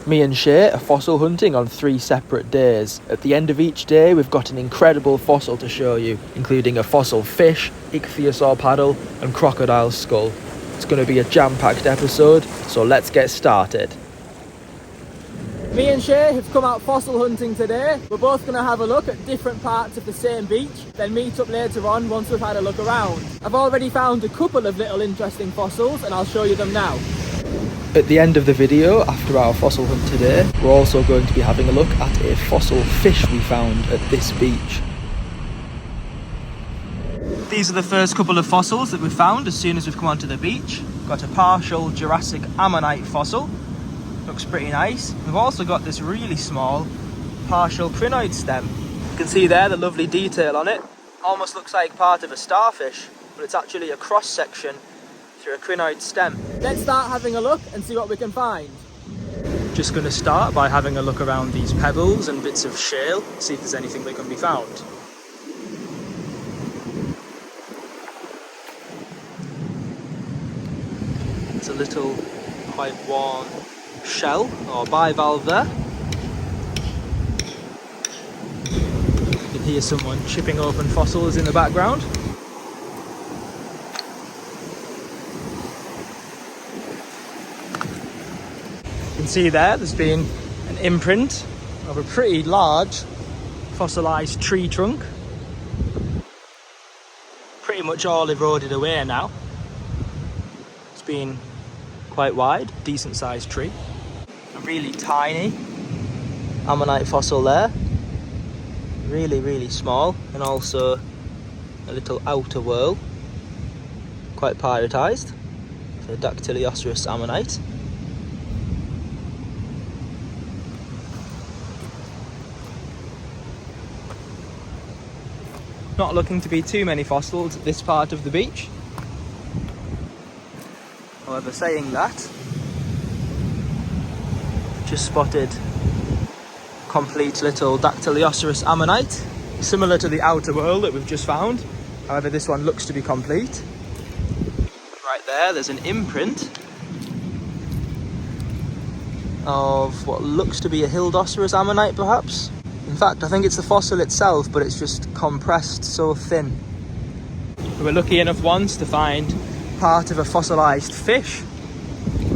Me and Shay are fossil hunting on 3 separate days. At the end of each day, we've got an incredible fossil to show you, including a fossil fish, Ichthyosaur paddle, and crocodile skull. It's going to be a jam-packed episode, so let's get started. Me and Shay have come out fossil hunting today. We're both going to have a look at different parts of the same beach, then meet up later on once we've had a look around. I've already found a couple of little interesting fossils and I'll show you them now. At the end of the video, after our fossil hunt today, we're also going to be having a look at a fossil fish we found at this beach. These are the first couple of fossils that we found as soon as we've come onto the beach. Got a partial Jurassic ammonite fossil. Looks pretty nice. We've also got this really small partial crinoid stem. You can see there the lovely detail on it. Almost looks like part of a starfish, but it's actually a cross section through a crinoid stem. Let's start having a look and see what we can find. Just going to start by having a look around these pebbles and bits of shale, see if there's anything that can be found. There's a little quite worn shell or bivalve there. You can hear someone chipping open fossils in the background. You can see there's been an imprint of a pretty large fossilised tree trunk. Pretty much all eroded away now. It's been quite wide, decent sized tree. A really tiny ammonite fossil there. Really small, and also a little outer whorl. Quite pyrotised. So Dactyliosaurus ammonite. Not looking to be too many fossils at this part of the beach. However, saying that, just spotted complete little Dactyliosaurus ammonite, similar to the outer whorl that we've just found. However, this one looks to be complete. Right there's an imprint of what looks to be a Hildosaurus ammonite, perhaps. In fact, I think it's the fossil itself, but it's just compressed so thin. We were lucky enough once to find part of a fossilised fish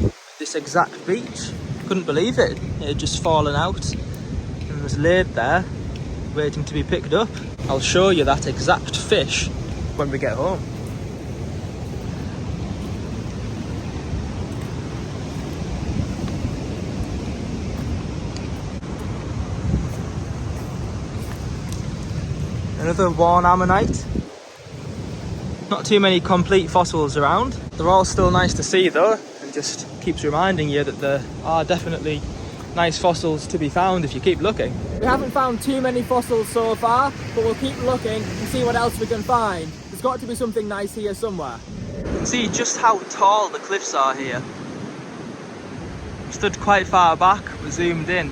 at this exact beach. Couldn't believe it. It had just fallen out and was laid there, waiting to be picked up. I'll show you that exact fish when we get home. Another worn ammonite. Not too many complete fossils around. They're all still nice to see though, and just keeps reminding you that there are definitely nice fossils to be found if you keep looking. We haven't found too many fossils so far, but we'll keep looking and see what else we can find. There's got to be something nice here somewhere. You can see just how tall the cliffs are here. We stood quite far back, we zoomed in.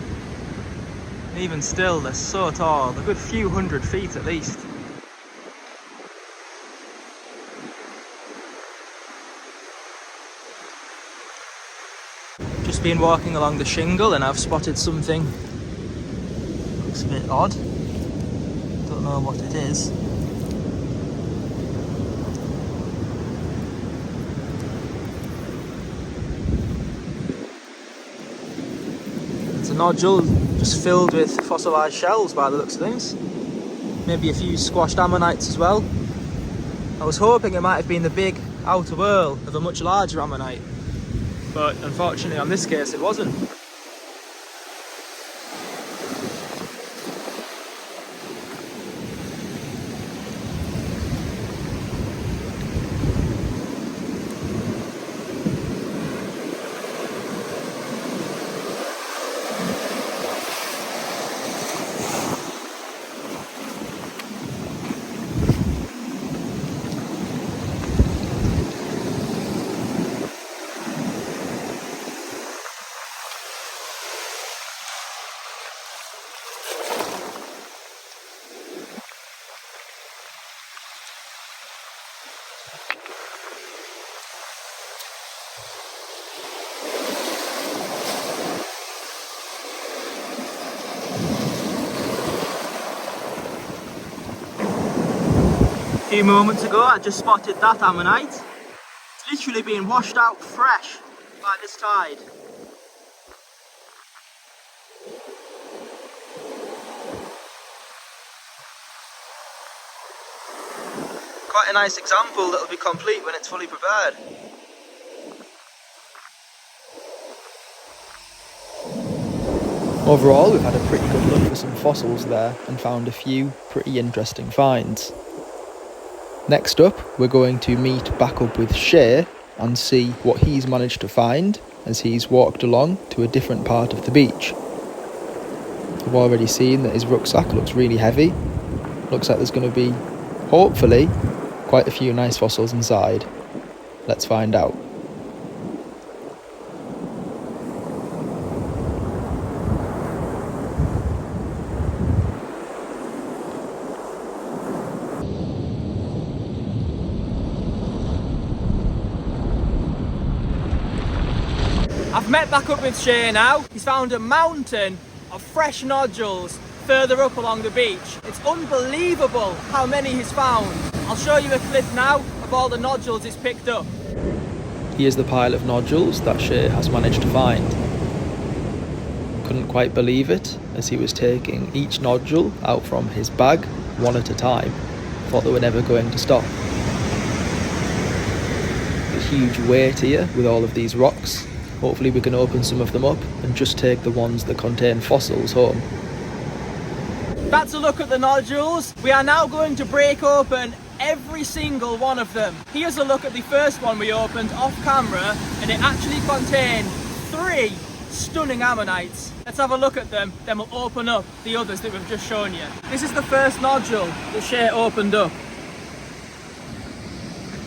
And even still, they're so tall, they're a good few hundred feet at least. Just been walking along the shingle and I've spotted something. Looks a bit odd. Don't know what it is. It's a nodule just filled with fossilised shells by the looks of things. Maybe a few squashed ammonites as well. I was hoping it might have been the big outer whorl of a much larger ammonite, but unfortunately on this case it wasn't. few moments ago I just spotted that ammonite. It's literally being washed out fresh by this tide. Quite a nice example that'll be complete when it's fully prepared. Overall, we've had a pretty good look for some fossils there and found a few pretty interesting finds. Next up, we're going to meet back up with Shay and see what he's managed to find as he's walked along to a different part of the beach. I've already seen that his rucksack looks really heavy. Looks like there's going to be, hopefully, quite a few nice fossils inside. Let's find out. I've met back up with Shay now. He's found a mountain of fresh nodules further up along the beach. It's unbelievable how many he's found. I'll show you a clip now of all the nodules he's picked up. Here's the pile of nodules that Shay has managed to find. Couldn't quite believe it as he was taking each nodule out from his bag one at a time. Thought they were never going to stop. A huge weight here with all of these rocks. Hopefully we can open some of them up and just take the ones that contain fossils home. That's a look at the nodules. We are now going to break open every single one of them. Here's a look at the first one we opened off camera, and it actually contained 3 stunning ammonites. Let's have a look at them, then we'll open up the others that we've just shown you. This is the first nodule that Shay opened up.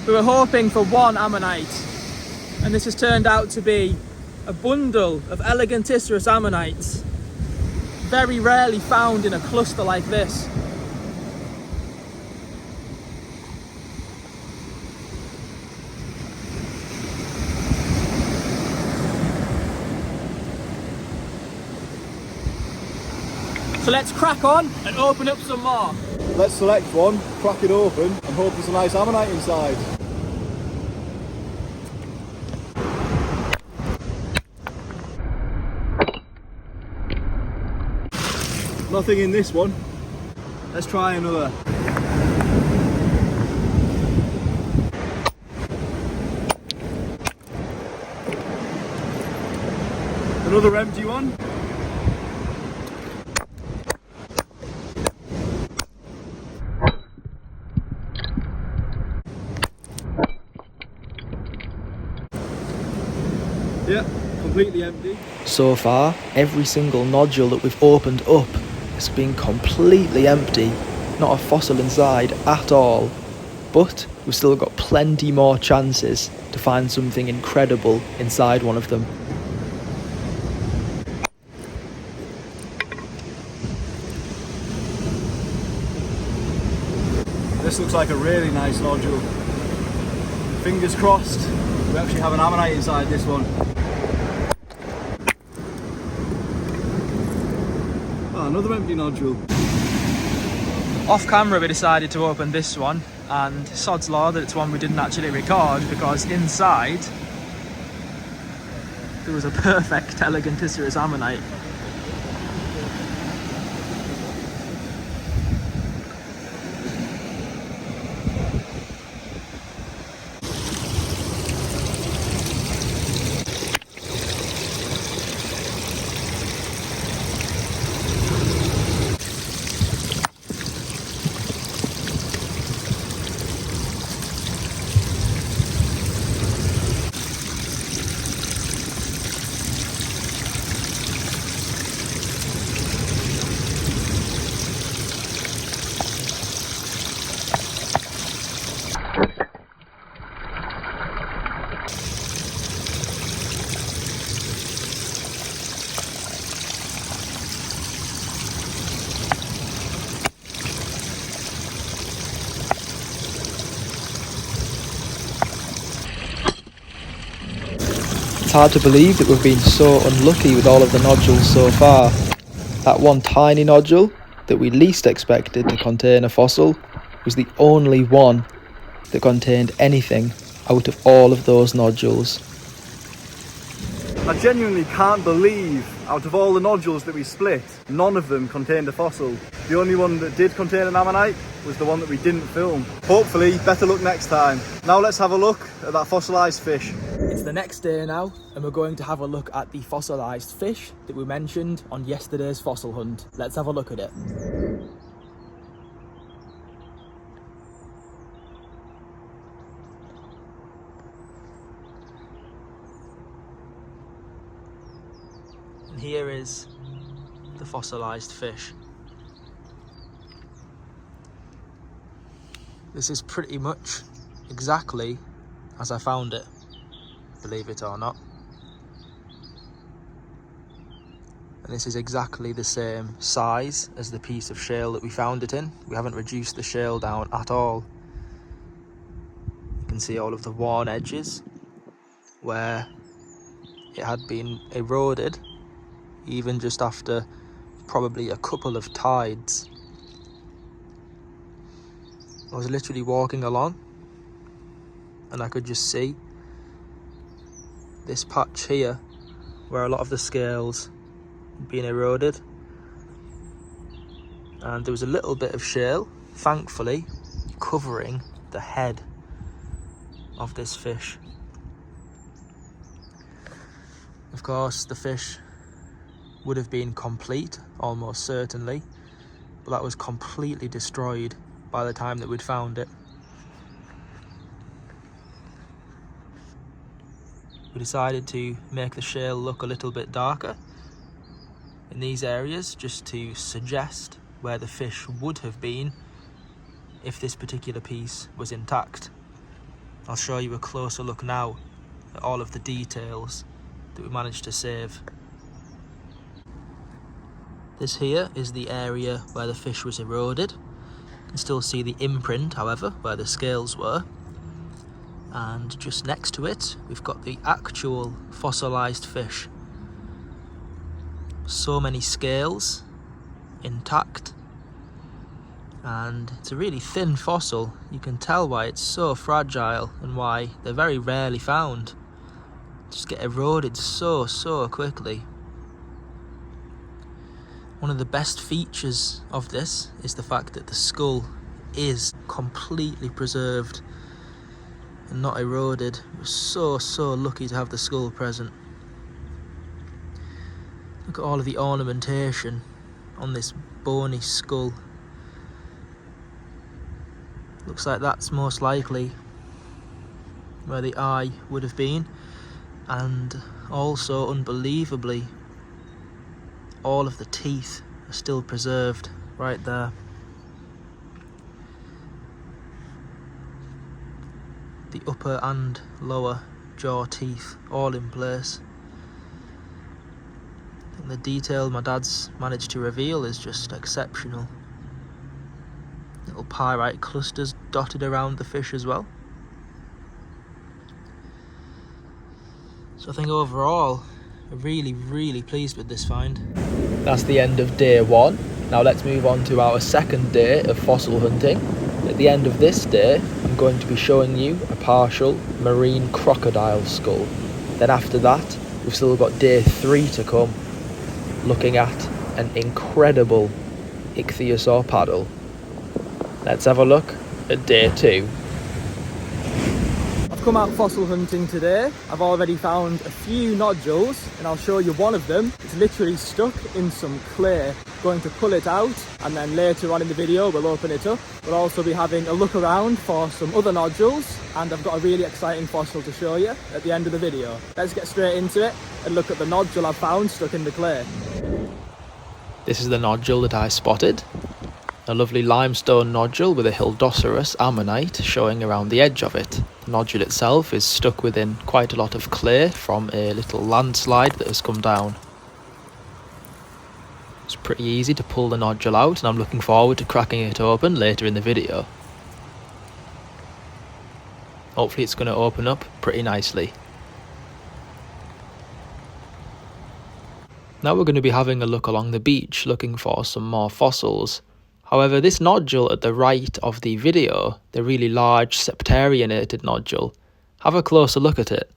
We were hoping for 1 ammonite, and this has turned out to be a bundle of Elegantissima ammonites, very rarely found in a cluster like this. So let's crack on and open up some more. Let's select one, crack it open, and hope there's a nice ammonite inside. Nothing in this one. Let's try another. Another empty one. Yeah, completely empty. So far, every single nodule that we've opened up has been completely empty. Not a fossil inside at all. But we've still got plenty more chances to find something incredible inside one of them. This looks like a really nice nodule. Fingers crossed, we actually have an ammonite inside this one. Oh, another empty nodule. Off camera we decided to open this one, and sod's law that it's one we didn't actually record, because inside there was a perfect Elegantissima ammonite. It's hard to believe that we've been so unlucky with all of the nodules so far. That one tiny nodule that we least expected to contain a fossil, was the only one that contained anything out of all of those nodules. I genuinely can't believe, out of all the nodules that we split, none of them contained a fossil. The only one that did contain an ammonite was the one that we didn't film. Hopefully, better luck next time. Now let's have a look at that fossilised fish. It's the next day now, and we're going to have a look at the fossilised fish that we mentioned on yesterday's fossil hunt. Let's have a look at it. And here is the fossilised fish. This is pretty much exactly as I found it, believe it or not. And this is exactly the same size as the piece of shale that we found it in. We haven't reduced the shale down at all. You can see all of the worn edges where it had been eroded, even just after probably a couple of tides. I was literally walking along and I could just see this patch here where a lot of the scales had been eroded, and there was a little bit of shale, thankfully, covering the head of this fish. Of course, the fish would have been complete, almost certainly, but that was completely destroyed by the time that we'd found it. We decided to make the shale look a little bit darker in these areas, just to suggest where the fish would have been if this particular piece was intact. I'll show you a closer look now at all of the details that we managed to save. This here is the area where the fish was eroded. You can still see the imprint, however, where the scales were. And just next to it, we've got the actual fossilised fish. So many scales, intact. And it's a really thin fossil. You can tell why it's so fragile and why they're very rarely found. Just get eroded so quickly. One of the best features of this is the fact that the skull is completely preserved and not eroded. We're so lucky to have the skull present. Look at all of the ornamentation on this bony skull. Looks like that's most likely where the eye would have been, and also, unbelievably, all of the teeth are still preserved right there. The upper and lower jaw teeth all in place. I think the detail my dad's managed to reveal is just exceptional. Little pyrite clusters dotted around the fish as well. So I think overall, I'm really pleased with this find. That's the end of day one. Now let's move on to our second day of fossil hunting. At the end of this day, I'm going to be showing you a partial marine crocodile skull. Then after that, we've still got day 3 to come, looking at an incredible Ichthyosaur paddle. Let's have a look at day 2. I've come out fossil hunting today. I've already found a few nodules, and I'll show you one of them. It's literally stuck in some clay. Going to pull it out, and then later on in the video we'll open it up. We'll also be having a look around for some other nodules, and I've got a really exciting fossil to show you at the end of the video. Let's get straight into it and look at the nodule I've found stuck in the clay. This is the nodule that I spotted. A lovely limestone nodule with a Hildoceras ammonite showing around the edge of it. The nodule itself is stuck within quite a lot of clay from a little landslide that has come down. It's pretty easy to pull the nodule out, and I'm looking forward to cracking it open later in the video. Hopefully it's going to open up pretty nicely. Now we're going to be having a look along the beach looking for some more fossils. However, this nodule at the right of the video, the really large septarionated nodule, have a closer look at it.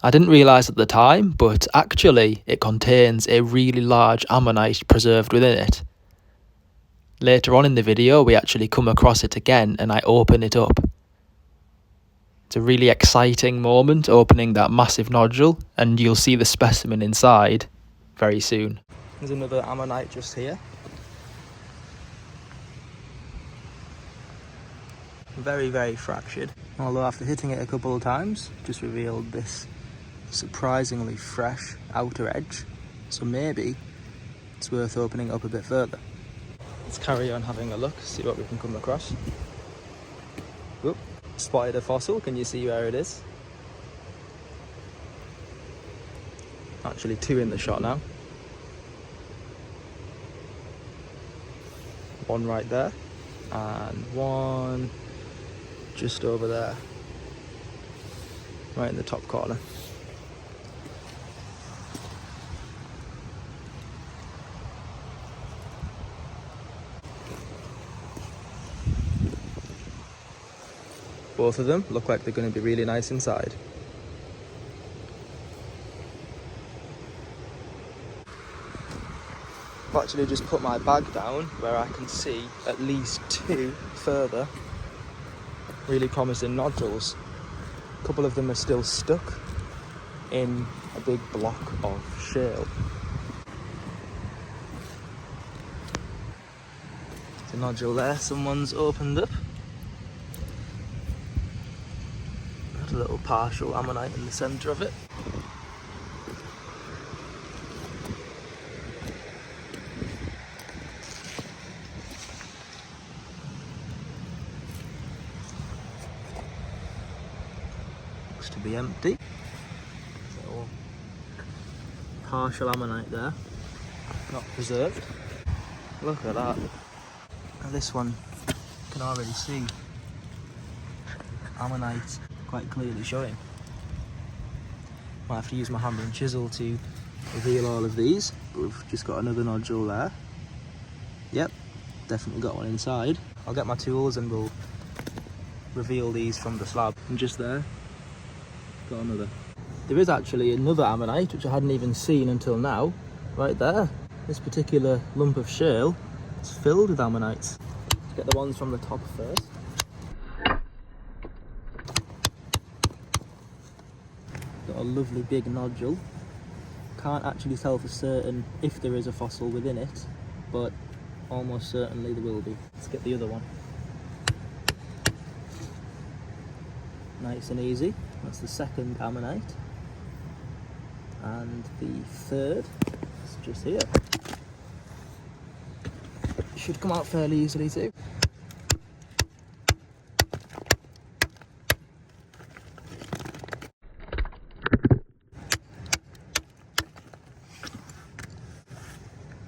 I didn't realise at the time, but actually it contains a really large ammonite preserved within it. Later on in the video we actually come across it again and I open it up. It's a really exciting moment opening that massive nodule, and you'll see the specimen inside very soon. There's another ammonite just here. Very, very fractured. Although after hitting it a couple of times, just revealed this surprisingly fresh outer edge. So maybe it's worth opening up a bit further. Let's carry on having a look, see what we can come across. Whoop, spotted a fossil, can you see where it is? Actually 2 in the shot now. One right there, and one just over there, right in the top corner. Both of them look like they're going to be really nice inside. I've actually just put my bag down where I can see at least 2 further really promising nodules. A couple of them are still stuck in a big block of shale. There's a nodule there someone's opened up. Got a little partial ammonite in the centre of it. Looks to be empty. So, partial ammonite there, not preserved. Look at that. Now this one, you can already see ammonite quite clearly showing. Might have to use my hammer and chisel to reveal all of these, but we've just got another nodule there. Yep, definitely got one inside. I'll get my tools and we'll reveal these from the slab. And just there, got another. There is actually another ammonite which I hadn't even seen until now, right there. This particular lump of shale is filled with ammonites. Let's get the ones from the top first. Got a lovely big nodule. Can't actually tell for certain if there is a fossil within it, but almost certainly there will be. Let's get the other one. Nice and easy. That's the second ammonite. And the third is just here. Should come out fairly easily too.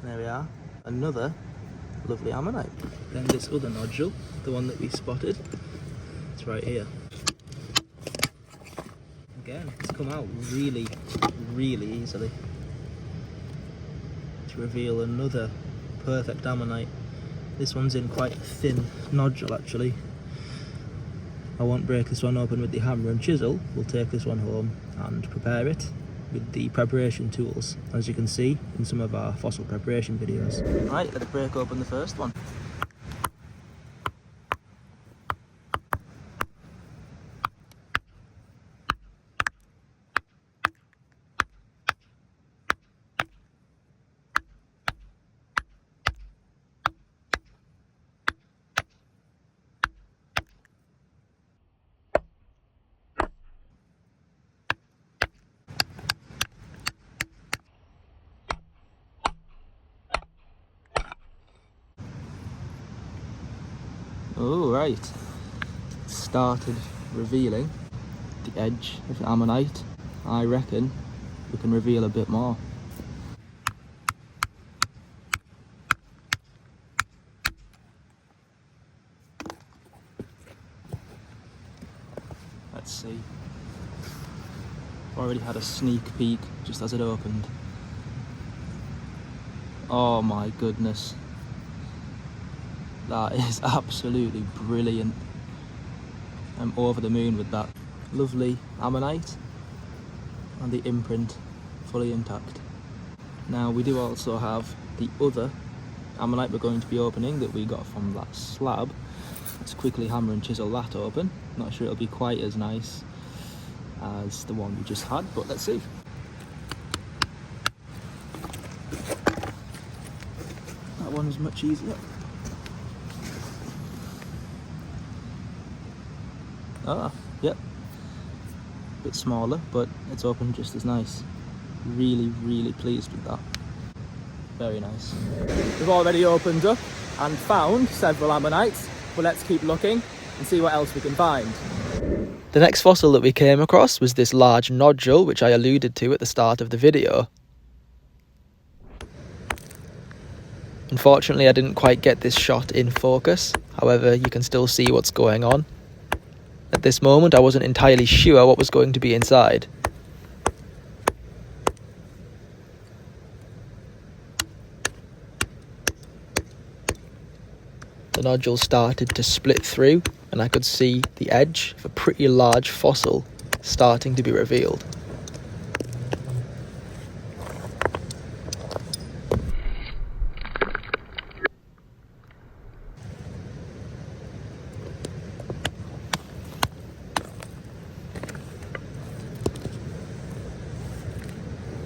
There we are, another lovely ammonite. Then this other nodule, the one that we spotted, it's right here. Again, it's come out really, really easily to reveal another perfect ammonite. This one's in quite a thin nodule actually. I won't break this one open with the hammer and chisel. We'll take this one home and prepare it with the preparation tools, as you can see in some of our fossil preparation videos. Right, let's break open the first one. Oh, right. Started revealing the edge of the ammonite. I reckon we can reveal a bit more. Let's see. Already had a sneak peek just as it opened. Oh my goodness. That is absolutely brilliant. I'm over the moon with that. Lovely ammonite and the imprint fully intact. Now we do also have the other ammonite we're going to be opening that we got from that slab. Let's quickly hammer and chisel that open. Not sure it'll be quite as nice as the one we just had, but let's see. That one was much easier. Ah, yep. Bit smaller, but it's open just as nice. Really, really pleased with that. Very nice. We've already opened up and found several ammonites, but let's keep looking and see what else we can find. The next fossil that we came across was this large nodule, which I alluded to at the start of the video. Unfortunately, I didn't quite get this shot in focus. However, you can still see what's going on. At this moment, I wasn't entirely sure what was going to be inside. The nodule started to split through, and I could see the edge of a pretty large fossil starting to be revealed.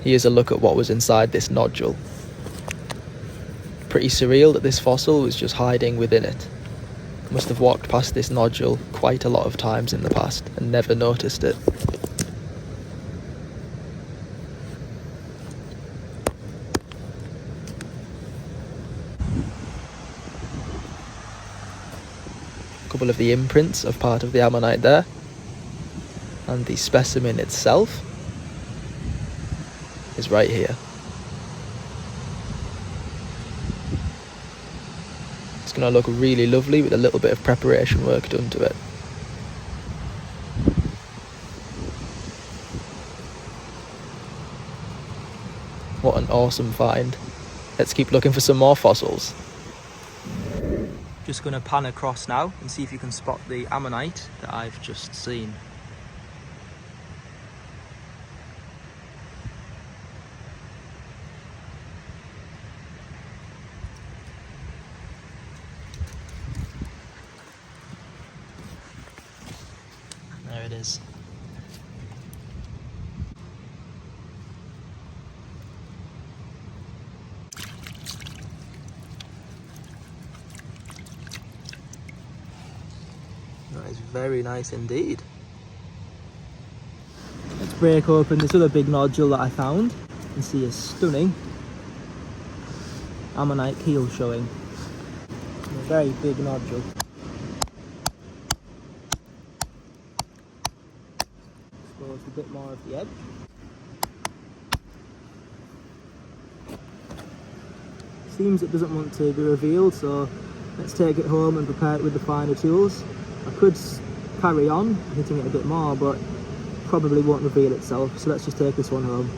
Here's a look at what was inside this nodule. Pretty surreal that this fossil was just hiding within it. Must have walked past this nodule quite a lot of times in the past and never noticed it. A couple of the imprints of part of the ammonite there, and the specimen itself is right here. It's going to look really lovely with a little bit of preparation work done to it. What an awesome find. Let's keep looking for some more fossils. Just going to pan across now and see if you can spot the ammonite that I've just seen. There it is. That is very nice indeed. Let's break open this other big nodule that I found and see a stunning ammonite keel showing. A very big nodule. Exposed a bit more of the edge. Seems it doesn't want to be revealed, so let's take it home and prepare it with the finer tools. I could carry on hitting it a bit more, but probably won't reveal itself, so let's just take this one home.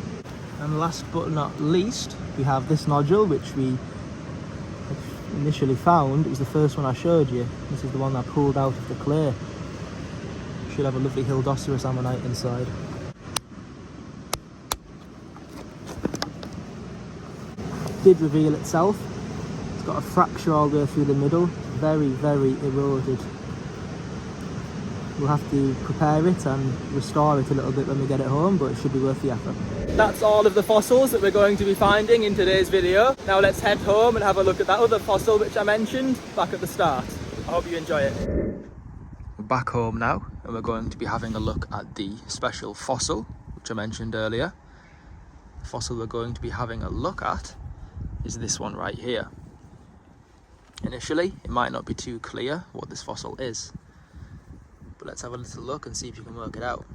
And last but not least, we have this nodule, which we initially found. It was the first one I showed you. This is the one I pulled out of the clay. Should have a lovely Ichthyosaur ammonite inside. Did reveal itself. It's got a fracture all the way through the middle, very, very eroded. We'll have to prepare it and restore it a little bit when we get it home, but it should be worth the effort. That's all of the fossils that we're going to be finding in today's video. Now let's head home and have a look at that other fossil which I mentioned back at the start. I hope you enjoy it. We're back home now, and we're going to be having a look at the special fossil which I mentioned earlier. The fossil we're going to be having a look at is this one right here. Initially, it might not be too clear what this fossil is, but let's have a little look and see if you can work it out.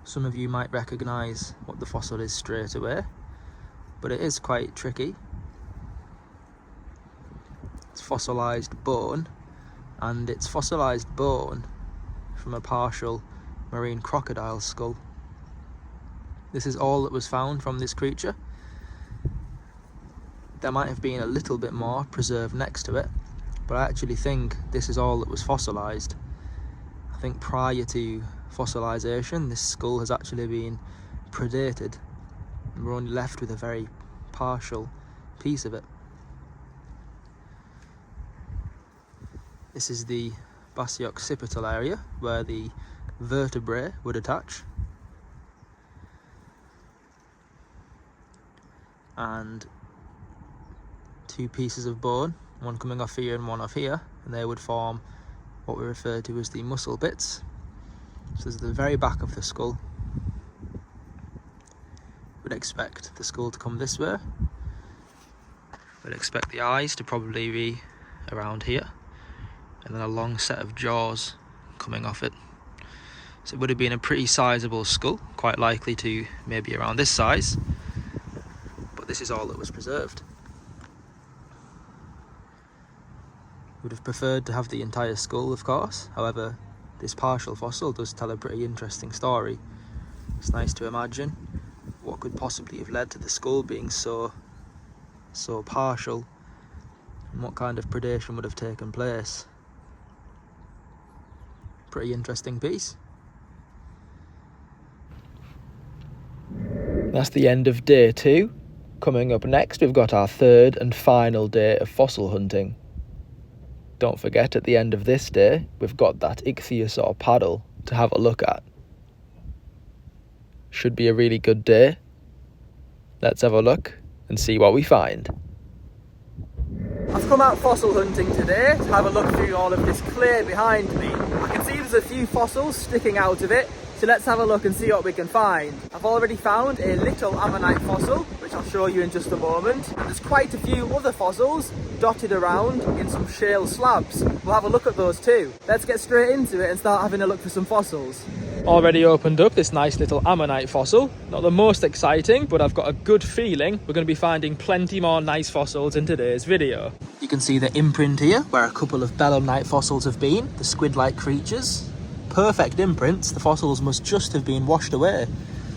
Some of you might recognise what the fossil is straight away, but it is quite tricky. It's fossilised bone, and it's fossilised bone from a partial marine crocodile skull. This is all that was found from this creature. There might have been a little bit more preserved next to it, but I actually think this is all that was fossilised. I think prior to fossilisation, this skull has actually been predated, and we're only left with a very partial piece of it. This is the basioccipital area where the vertebrae would attach, and two pieces of bone, one coming off here and one off here, and they would form what we refer to as the muscle bits. So this is the very back of the skull. We'd expect the skull to come this way. We'd expect the eyes to probably be around here, and then a long set of jaws coming off it. So it would have been a pretty sizable skull, quite likely to maybe around this size, but this is all that was preserved. Would have preferred to have the entire skull, of course. However, this partial fossil does tell a pretty interesting story. It's nice to imagine what could possibly have led to the skull being so partial, and what kind of predation would have taken place. Pretty interesting piece. That's the end of day 2. Coming up next, we've got our third and final day of fossil hunting. Don't forget, at the end of this day, we've got that Ichthyosaur paddle to have a look at. Should be a really good day. Let's have a look and see what we find. I've come out fossil hunting today to have a look through all of this clay behind me. I can see there's a few fossils sticking out of it, so let's have a look and see what we can find. I've already found a little ammonite fossil, which I'll show you in just a moment, and there's quite a few other fossils dotted around in some shale slabs. We'll have a look at those too. Let's get straight into it and start having a look for some fossils. Already opened up this nice little ammonite fossil. Not the most exciting, but I've got a good feeling we're going to be finding plenty more nice fossils in today's video. You can see the imprint here where a couple of Belemnite fossils have been, the squid-like creatures. Perfect imprints, the fossils must just have been washed away.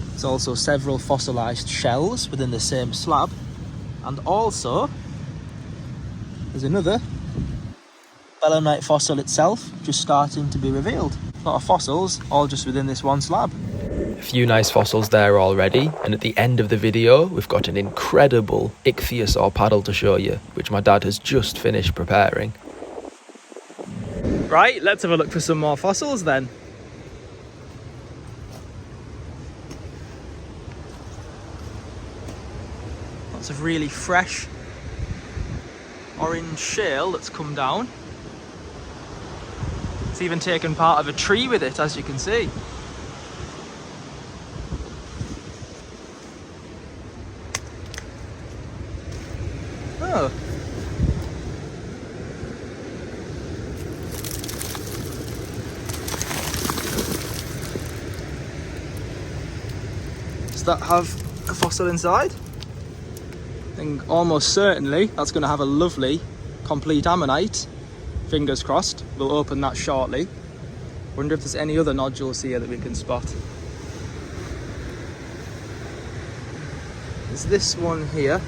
There's also several fossilised shells within the same slab, and also there's another Belemnite fossil itself just starting to be revealed. A lot of fossils, all just within this one slab. A few nice fossils there already, and at the end of the video we've got an incredible Ichthyosaur paddle to show you, which my dad has just finished preparing. Right, let's have a look for some more fossils then. Lots of really fresh orange shale that's come down. It's even taken part of a tree with it, as you can see. Oh. Does that have a fossil inside? I think almost certainly that's going to have a lovely complete ammonite. Fingers crossed, we'll open that shortly. Wonder if there's any other nodules here that we can spot. There's this one here.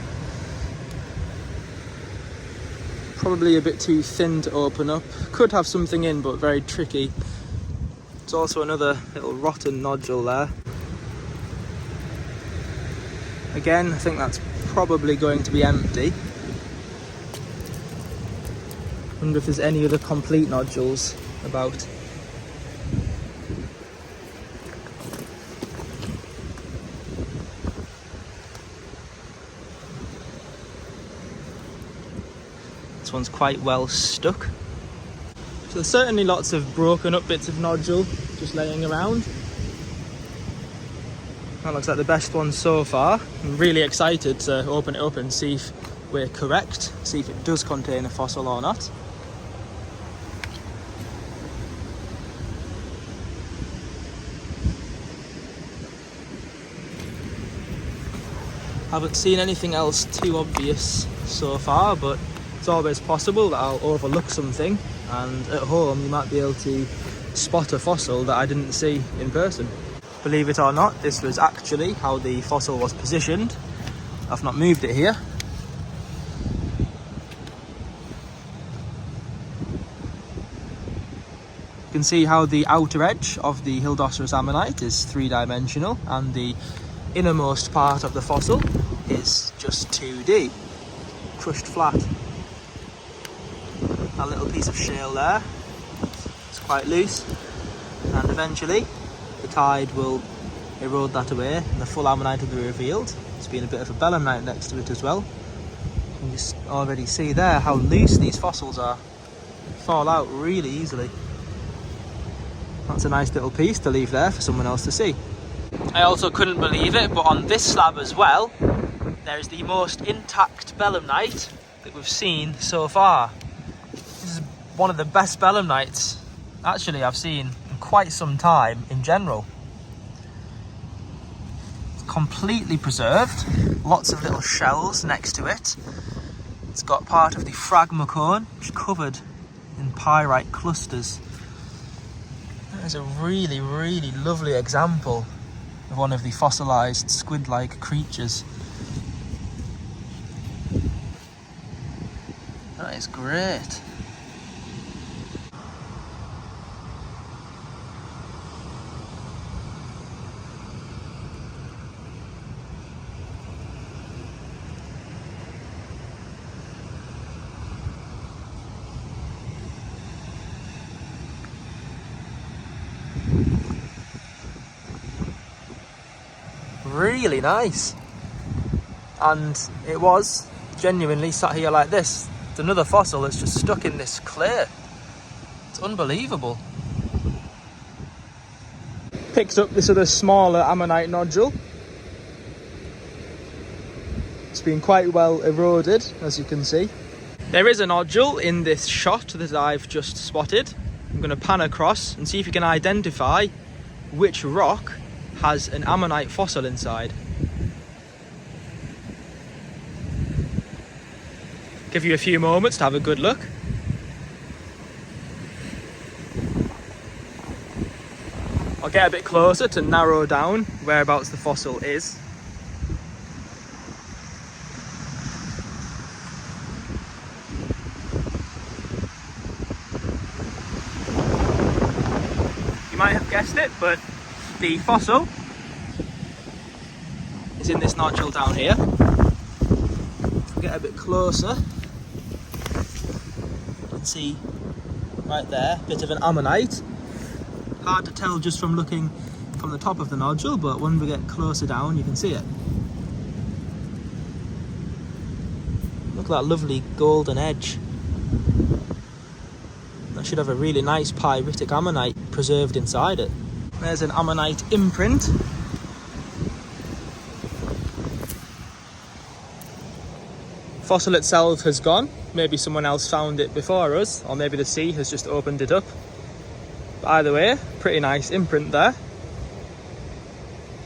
Probably a bit too thin to open up. Could have something in, but very tricky. There's also another little rotten nodule there. Again, I think that's probably going to be empty. Wonder if there's any other complete nodules about. This one's quite well stuck. So there's certainly lots of broken up bits of nodule just laying around. That looks like the best one so far. I'm really excited to open it up and see if we're correct, see if it does contain a fossil or not. Haven't seen anything else too obvious so far, but it's always possible that I'll overlook something, and at home you might be able to spot a fossil that I didn't see in person. Believe it or not, this was actually how the fossil was positioned. I've not moved it here. You can see how the outer edge of the Hildosaurus ammonite is three-dimensional and the innermost part of the fossil is just 2D, crushed flat. That little piece of shale there, it's quite loose, and eventually the tide will erode that away and the full ammonite will be revealed. There's been a bit of a belemnite next to it as well. You can just already see there how loose these fossils are. They fall out really easily. That's a nice little piece to leave there for someone else to see. I also couldn't believe it, but on this slab as well, there is the most intact belemnite that we've seen so far. This is one of the best belemnites actually I've seen in quite some time in general. It's completely preserved, lots of little shells next to it. It's got part of the phragma cone, which is covered in pyrite clusters. That is a really, really lovely example of one of the fossilised squid-like creatures. That is great. Really nice. And it was genuinely sat here like this. It's another fossil that's just stuck in this clay. It's unbelievable. Picked up this other smaller ammonite nodule. It's been quite well eroded, as you can see. There is a nodule in this shot that I've just spotted. I'm going to pan across and see if you can identify which rock has an ammonite fossil inside. Give you a few moments to have a good look. I'll get a bit closer to narrow down whereabouts the fossil is. You might have guessed it, but the fossil is in this nodule down here. Get a bit closer. You can see right there, a bit of an ammonite. Hard to tell just from looking from the top of the nodule, but when we get closer down, you can see it. Look at that lovely golden edge. That should have a really nice pyritic ammonite preserved inside it. There's an ammonite imprint. Fossil itself has gone. Maybe someone else found it before us, or maybe the sea has just opened it up. But either way, pretty nice imprint there.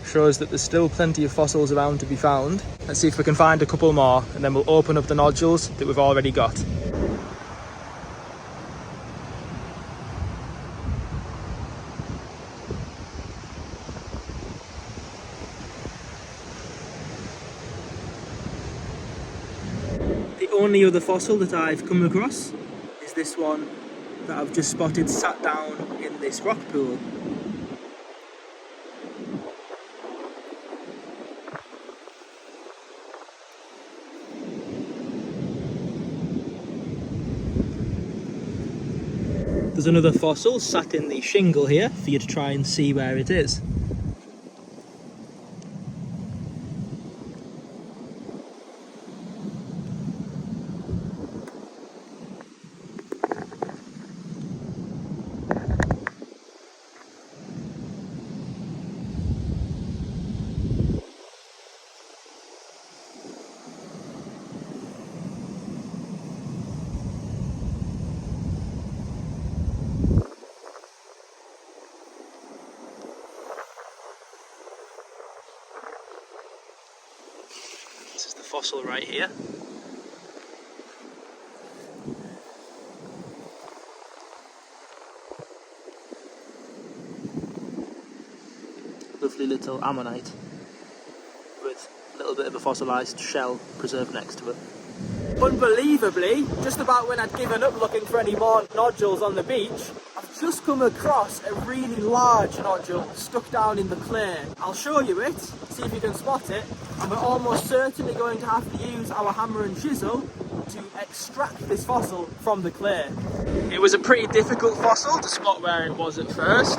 Shows that there's still plenty of fossils around to be found. Let's see if we can find a couple more, and then we'll open up the nodules that we've already got. The only other fossil that I've come across is this one that I've just spotted sat down in this rock pool. There's another fossil sat in the shingle here for you to try and see where it is. This is the fossil right here. lovely little ammonite with a little bit of a fossilised shell preserved next to it. Unbelievably, just about when I'd given up looking for any more nodules on the beach, I've just come across a really large nodule stuck down in the clay. I'll show you it, see if you can spot it, and we're almost certainly going to have to use our hammer and chisel to extract this fossil from the clay. It was a pretty difficult fossil to spot where it was at first.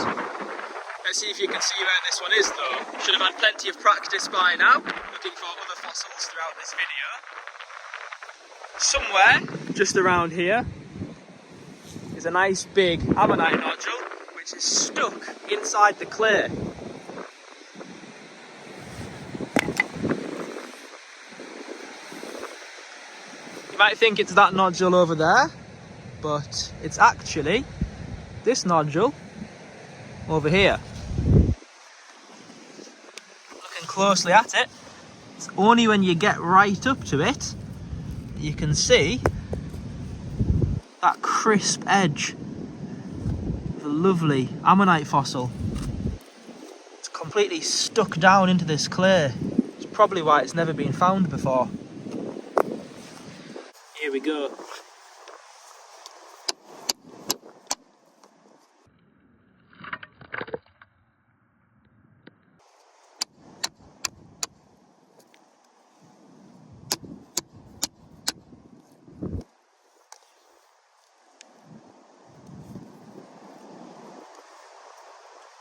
Let's see if you can see where this one is though. Should have had plenty of practice by now, looking for other fossils throughout this video. Somewhere, just around here, is a nice big ammonite nodule, which is stuck inside the clay. You might think it's that nodule over there, but it's actually this nodule over here. Looking closely at it, it's only when you get right up to it you can see that crisp edge of a lovely ammonite fossil. It's completely stuck down into this clay. It's probably why it's never been found before. Here we go.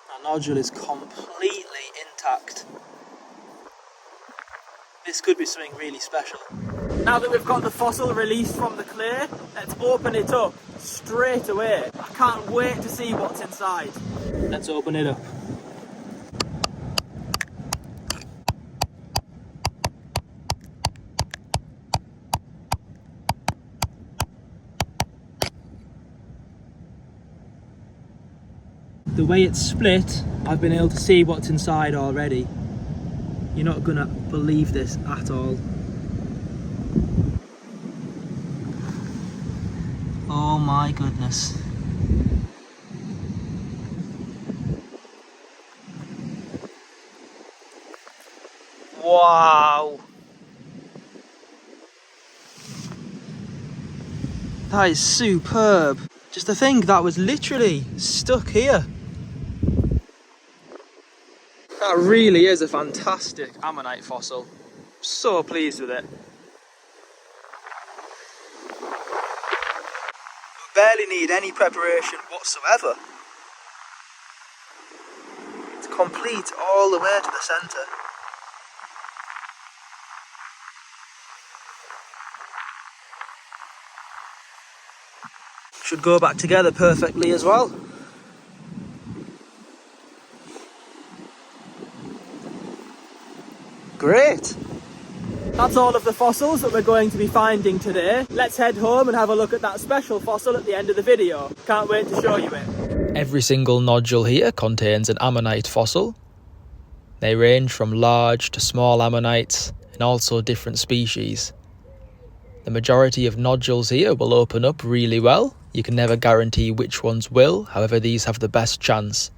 That nodule is completely intact. This could be something really special. Now that we've got the fossil released from the clay, let's open it up straight away. I can't wait to see what's inside. Let's open it up. The way it's split, I've been able to see what's inside already. You're not gonna believe this at all. Oh my goodness. Wow. That is superb. Just to think that was literally stuck here. That really is a fantastic ammonite fossil. So pleased with it. We barely need any preparation whatsoever. It's complete all the way to the centre. Should go back together perfectly as well. Great! That's all of the fossils that we're going to be finding today. Let's head home and have a look at that special fossil at the end of the video. Can't wait to show you it. Every single nodule here contains an ammonite fossil. They range from large to small ammonites and also different species. The majority of nodules here will open up really well. You can never guarantee which ones will, however these have the best chance.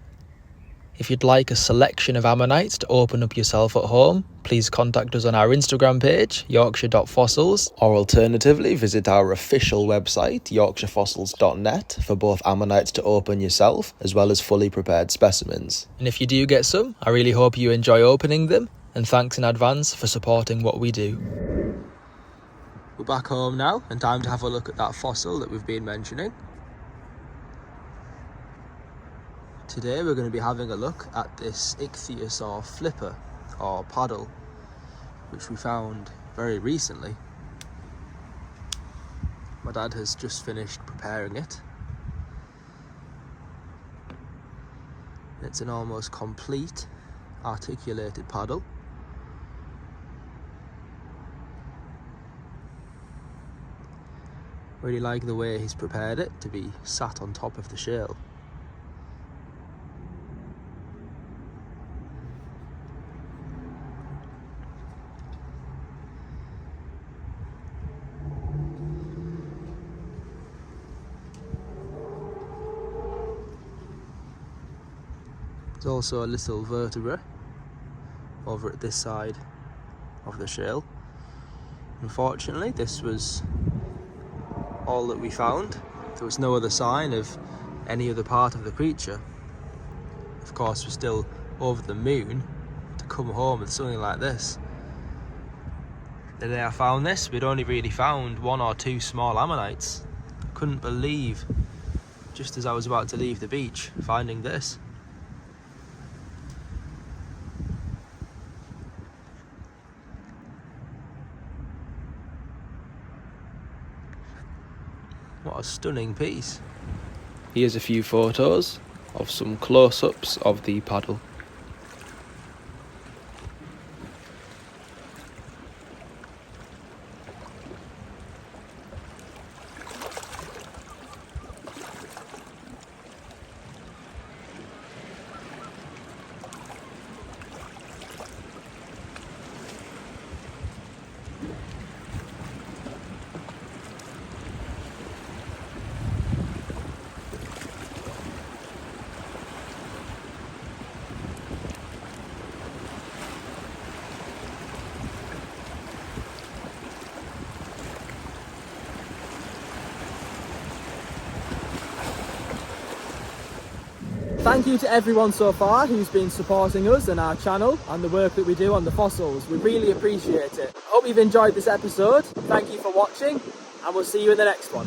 If you'd like a selection of ammonites to open up yourself at home, please contact us on our Instagram page, yorkshire.fossils, or alternatively visit our official website, yorkshirefossils.net, for both ammonites to open yourself, as well as fully prepared specimens. And if you do get some, I really hope you enjoy opening them, and thanks in advance for supporting what we do. We're back home now, and time to have a look at that fossil that we've been mentioning. Today we're going to be having a look at this Ichthyosaur flipper, or paddle, which we found very recently. My dad has just finished preparing it. It's an almost complete articulated paddle. Really like the way he's prepared it to be sat on top of the shell. There's also a little vertebra over at this side of the shale. Unfortunately, this was all that we found. There was no other sign of any other part of the creature. Of course, we're still over the moon to come home with something like this. The day I found this, we'd only really found 1 or 2 small ammonites. I couldn't believe, just as I was about to leave the beach, finding this. What a stunning piece. Here's a few photos of some close-ups of the paddle. Thank you to everyone so far who's been supporting us and our channel and the work that we do on the fossils. We really appreciate it. Hope you've enjoyed this episode. Thank you for watching, and we'll see you in the next one.